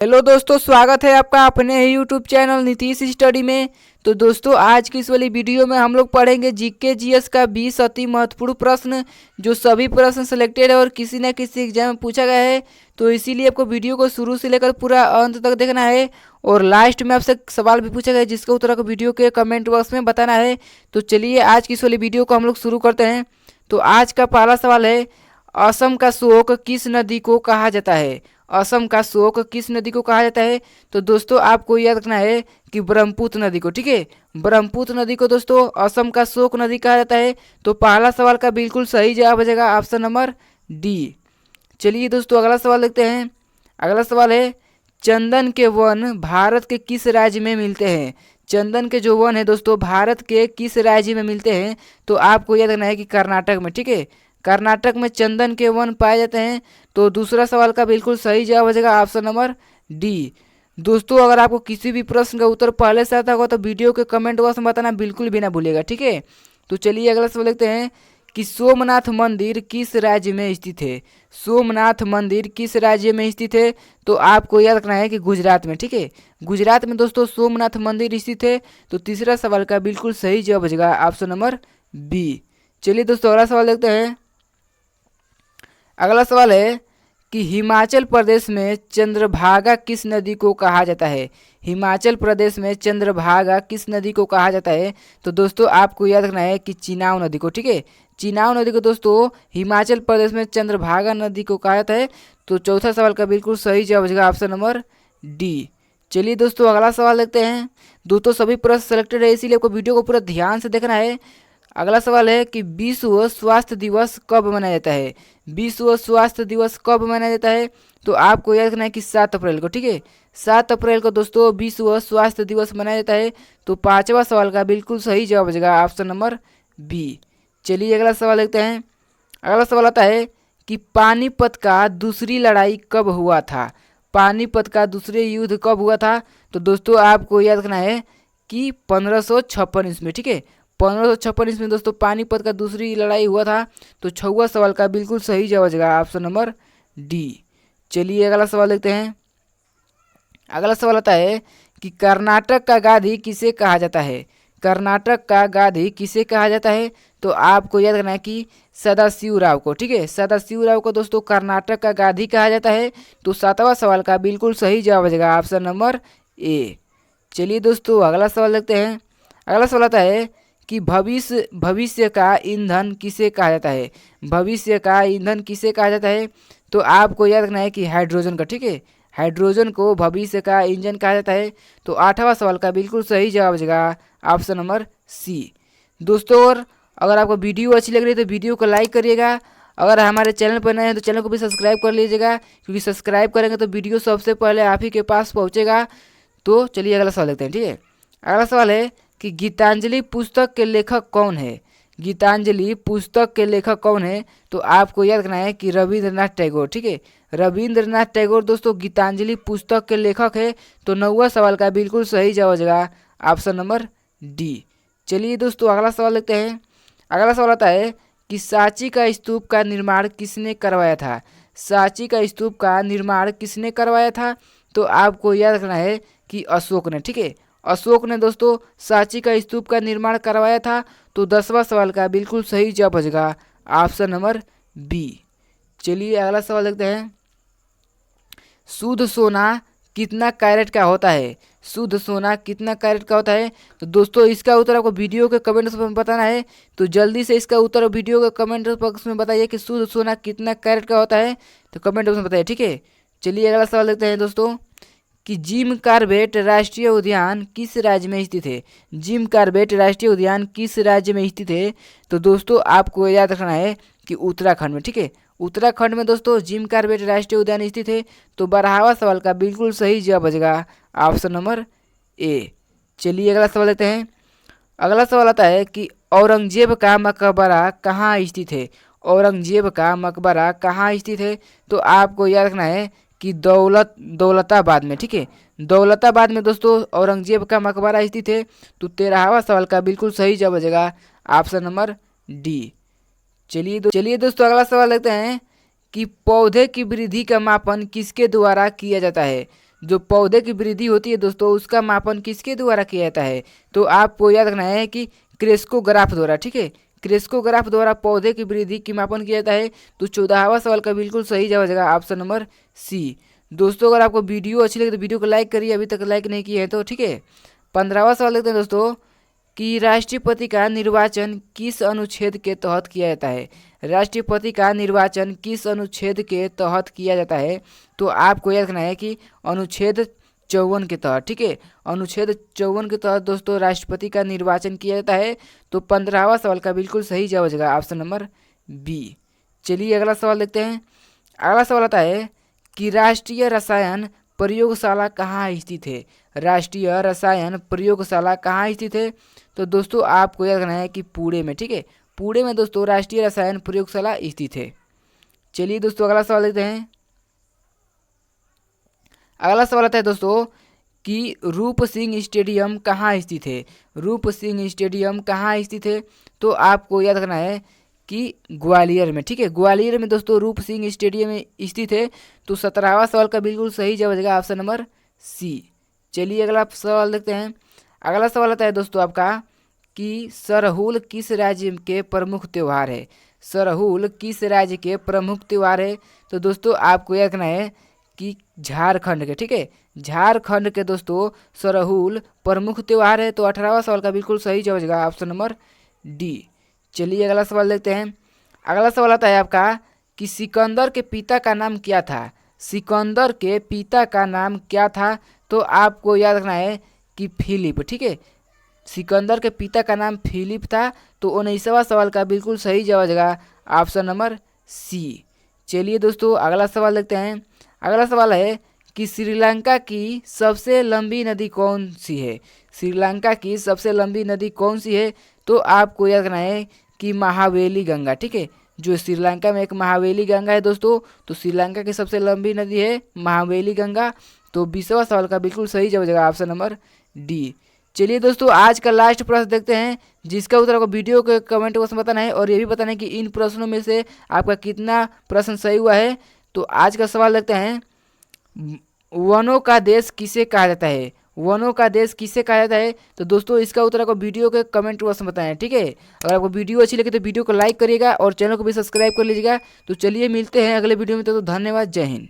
Hello दोस्तों, स्वागत है आपका अपने ही यूट्यूब चैनल नीतीश स्टडी में। तो दोस्तों, आज की इस वाली वीडियो में हम लोग पढ़ेंगे जीके जीएस का 20 अति महत्वपूर्ण प्रश्न, जो सभी प्रश्न सिलेक्टेड है और किसी न किसी एग्जाम में पूछा गया है। तो इसीलिए आपको वीडियो को शुरू से लेकर पूरा अंत तक देखना है और लास्ट में आपसे सवाल भी पूछा गया है, जिसका उत्तर को वीडियो के कमेंट बॉक्स में बताना है। तो चलिए आज की इस वाली वीडियो को हम लोग शुरू करते हैं। तो आज का पहला सवाल है, असम का शोक किस नदी को कहा जाता है? असम का शोक किस नदी को कहा जाता है? तो दोस्तों, आपको याद रखना है कि ब्रह्मपुत्र नदी को। ठीक है, ब्रह्मपुत्र नदी को दोस्तों असम का शोक नदी कहा जाता है। तो पहला सवाल का बिल्कुल सही जवाब हो जाएगा ऑप्शन नंबर डी। चलिए दोस्तों, अगला सवाल देखते हैं। अगला सवाल है, चंदन के वन भारत के किस राज्य में मिलते हैं? चंदन के जो वन है दोस्तों भारत के किस राज्य में मिलते हैं? तो आपको याद रखना है कि कर्नाटक में। ठीक है, कर्नाटक में चंदन के वन पाए जाते हैं। तो दूसरा सवाल का बिल्कुल सही जवाब हो जाएगा ऑप्शन नंबर डी। दोस्तों, अगर आपको किसी भी प्रश्न का उत्तर पहले से आता होगा तो वीडियो के कमेंट बॉक्स में बताना बिल्कुल भी ना भूलिएगा। ठीक है, तो चलिए अगला सवाल देखते हैं कि सोमनाथ मंदिर किस राज्य में स्थित है? सोमनाथ मंदिर किस राज्य में स्थित है? तो आपको याद रखना है कि गुजरात में। ठीक है, गुजरात में दोस्तों सोमनाथ मंदिर स्थित है। तो तीसरा सवाल का बिल्कुल सही जवाब हो जाएगा ऑप्शन नंबर बी। चलिए दोस्तों, अगला सवाल देखते हैं। अगला सवाल है कि हिमाचल प्रदेश में चंद्रभागा किस नदी को कहा जाता है? हिमाचल प्रदेश में चंद्रभागा किस नदी को कहा जाता है? तो दोस्तों, आपको याद रखना है कि चिनाव नदी को। ठीक है, चिनाव नदी को दोस्तों हिमाचल प्रदेश में चंद्रभागा नदी को कहा जाता है। तो चौथा सवाल का बिल्कुल सही जवाब हो जाएगा ऑप्शन नंबर डी। चलिए दोस्तों, अगला सवाल देखते हैं। दोस्तों, सभी प्रश्न सेलेक्टेड है, इसीलिए आपको वीडियो को पूरा ध्यान से देखना है। अगला सवाल है कि विश्व स्वास्थ्य दिवस कब मनाया जाता है? विश्व स्वास्थ्य दिवस कब मनाया जाता है? तो आपको याद रखना है कि 7 अप्रैल को। ठीक है, 7 अप्रैल को दोस्तों विश्व स्वास्थ्य दिवस मनाया जाता है। तो पांचवा सवाल का बिल्कुल सही जवाब हो जाएगा ऑप्शन नंबर बी। चलिए अगला सवाल देखते हैं। अगला सवाल आता है कि पानीपत का दूसरी लड़ाई कब हुआ था? पानीपत का दूसरे युद्ध कब हुआ था? तो दोस्तों, आपको याद रखना है कि 1556 ईस्वी में। ठीक है, 1556 ईस्वी में दोस्तों पानीपत का दूसरी लड़ाई हुआ था। तो छठवां सवाल का बिल्कुल सही जवाब हो जाएगा ऑप्शन नंबर डी। चलिए अगला सवाल देखते हैं। अगला सवाल आता है कि कर्नाटक का गांधी किसे कहा जाता है? कर्नाटक का गांधी किसे कहा जाता है? तो आपको याद रखना है कि सदाशिव राव को। ठीक है, सदाशिव राव को दोस्तों कर्नाटक का गांधी कहा जाता है। तो सातवां सवाल का बिल्कुल सही जवाब हो जाएगा ऑप्शन नंबर ए। चलिए दोस्तों, अगला सवाल देखते हैं। अगला सवाल आता है कि भविष्य का ईंधन किसे कहा जाता है? भविष्य का ईंधन किसे कहा जाता है? तो आपको याद रखना है कि हाइड्रोजन का। ठीक है, हाइड्रोजन को भविष्य का इंजन कहा जाता है। तो आठवां सवाल का बिल्कुल सही जवाब हो जाएगा ऑप्शन नंबर सी। दोस्तों, और अगर आपको वीडियो अच्छी लग रही है तो वीडियो को लाइक करिएगा। अगर हमारे चैनल पर नए हैं तो चैनल को भी सब्सक्राइब कर लीजिएगा, क्योंकि सब्सक्राइब करेंगे तो वीडियो सबसे पहले आप ही के पास पहुँचेगा। तो चलिए अगला सवाल देखते हैं। ठीक है, अगला सवाल है कि गीतांजलि पुस्तक के लेखक कौन है? गीतांजलि पुस्तक के लेखक कौन है? तो आपको याद रखना है कि रविंद्रनाथ टैगोर। ठीक है, रविंद्रनाथ टैगोर दोस्तों गीतांजलि पुस्तक के लेखक है। तो नौवां सवाल का बिल्कुल सही जवाब हो जाएगा ऑप्शन नंबर डी। चलिए दोस्तों, अगला सवाल देखते हैं। अगला सवाल आता है कि सांची का स्तूप का निर्माण किसने करवाया था? सांची का स्तूप का निर्माण किसने करवाया था? तो आपको याद रखना है कि अशोक ने। ठीक है, अशोक ने दोस्तों सांची का स्तूप का निर्माण करवाया था। तो 10वां सवाल का बिल्कुल सही जवाब हो जाएगा ऑप्शन नंबर बी। चलिए अगला सवाल देखते हैं। शुद्ध सोना कितना कैरेट का होता है? शुद्ध सोना कितना कैरेट का होता है? तो दोस्तों, इसका उत्तर आपको वीडियो के कमेंट में बताना है। तो जल्दी से इसका उत्तर वीडियो के कमेंट बॉक्स में बताइए कि शुद्ध सोना कितना कैरेट का होता है। तो कमेंट बॉक्स में बताइए। ठीक है, चलिए अगला सवाल देखते हैं दोस्तों कि जिम कॉर्बेट राष्ट्रीय उद्यान किस राज्य में स्थित है? जिम कॉर्बेट राष्ट्रीय उद्यान किस राज्य में स्थित है? तो दोस्तों, आपको याद रखना है कि उत्तराखंड में। ठीक है, उत्तराखंड में दोस्तों जिम कॉर्बेट राष्ट्रीय उद्यान स्थित है। तो 12वां सवाल का बिल्कुल सही जवाब हो जाएगा ऑप्शन नंबर ए। चलिए अगला सवाल लेते हैं। अगला सवाल आता है कि औरंगजेब का मकबरा कहाँ स्थित है? औरंगजेब का मकबरा कहाँ स्थित है? तो आपको याद रखना है कि दौलताबाद में। ठीक है, दौलताबाद में दोस्तों औरंगजेब का मकबरा स्थित है। तो 13वां सवाल का बिल्कुल सही जवाब हो जाएगा ऑप्शन नंबर डी। चलिए दोस्तों, अगला सवाल देखते हैं कि पौधे की वृद्धि का मापन किसके द्वारा किया जाता है? जो पौधे की वृद्धि होती है दोस्तों उसका मापन किसके द्वारा किया जाता है? तो आपको याद रखना है कि क्रेस्कोग्राफ द्वारा, ठीक है, क्रेस्कोग्राफ द्वारा पौधे की वृद्धि की मापन किया जाता है। तो 14वां सवाल का बिल्कुल सही जवाब हो जाएगा ऑप्शन नंबर सी। दोस्तों अगर आपको वीडियो अच्छी लगे तो वीडियो को लाइक करिए, अभी तक लाइक नहीं किया है तो, ठीक है। 15वां सवाल देखते हैं दोस्तों कि राष्ट्रपति का निर्वाचन किस अनुच्छेद के तहत किया जाता है? राष्ट्रपति का निर्वाचन किस अनुच्छेद के तहत किया जाता है? तो आपको याद रखना है कि अनुच्छेद 54 के तहत, ठीक है, अनुच्छेद 54 के तहत दोस्तों राष्ट्रपति का निर्वाचन किया जाता है। तो 15वां सवाल का बिल्कुल सही जवाब हो जाएगा ऑप्शन नंबर बी। चलिए अगला सवाल देखते हैं। अगला सवाल आता है कि राष्ट्रीय रसायन प्रयोगशाला कहाँ स्थित है? राष्ट्रीय रसायन प्रयोगशाला कहाँ स्थित है? तो दोस्तों आपको याद रखना है कि पुणे में, ठीक है, पुणे में दोस्तों राष्ट्रीय रसायन प्रयोगशाला स्थित है। चलिए दोस्तों अगला सवाल देखते हैं। अगला सवाल आता है दोस्तों कि रूप सिंह स्टेडियम कहाँ स्थित है? रूप सिंह स्टेडियम कहाँ स्थित है? तो आपको याद रखना है कि ग्वालियर में, ठीक है, ग्वालियर में दोस्तों रूप सिंह स्टेडियम में स्थित है। तो 17वां सवाल का बिल्कुल सही जवाब हो जाएगा ऑप्शन नंबर सी। चलिए अगला सवाल देखते हैं। अगला सवाल आता है दोस्तों आपका कि सरहुल किस राज्य के प्रमुख त्यौहार है? सरहुल किस राज्य के प्रमुख त्यौहार है? तो दोस्तों आपको याद रखना है कि झारखंड के, ठीक है, झारखंड के दोस्तों सरहुल प्रमुख त्यौहार है। तो 18वां सवाल का बिल्कुल सही जवाब हो जाएगा ऑप्शन नंबर डी। चलिए अगला सवाल देखते हैं। अगला सवाल आता है आपका कि सिकंदर के पिता का नाम क्या था? सिकंदर के पिता का नाम क्या था? तो आपको याद रखना है कि फिलिप, ठीक है, सिकंदर के पिता का नाम फिलिप था। तो 19वां सवाल का बिल्कुल सही जवाब हो जाएगा ऑप्शन नंबर सी। चलिए दोस्तों अगला सवाल देखते हैं। अगला सवाल है कि श्रीलंका की सबसे लंबी नदी कौन सी है? श्रीलंका की सबसे लंबी नदी कौन सी है? तो आपको याद रखना है कि महावेली गंगा, ठीक है, जो श्रीलंका में एक महावेली गंगा है दोस्तों। तो श्रीलंका की सबसे लंबी नदी है महावेली गंगा। तो 20वां सवाल का बिल्कुल सही जवाब हो जाएगा ऑप्शन नंबर डी। चलिए दोस्तों आज का लास्ट प्रश्न देखते हैं जिसका उत्तर आपको वीडियो के कमेंट बॉक्स में बताना है और ये भी बताना है कि इन प्रश्नों में से आपका कितना प्रश्न सही हुआ है। तो आज का सवाल देखते हैं, वनों का देश किसे कहा जाता है? वनों का देश किसे कहा जाता है? तो दोस्तों इसका उत्तर आपको वीडियो के कमेंट बॉक्स में बताएं, ठीक है। अगर आपको वीडियो अच्छी लगे तो वीडियो को लाइक करिएगा और चैनल को भी सब्सक्राइब कर लीजिएगा। तो चलिए मिलते हैं अगले वीडियो में, तो धन्यवाद, जय हिंद।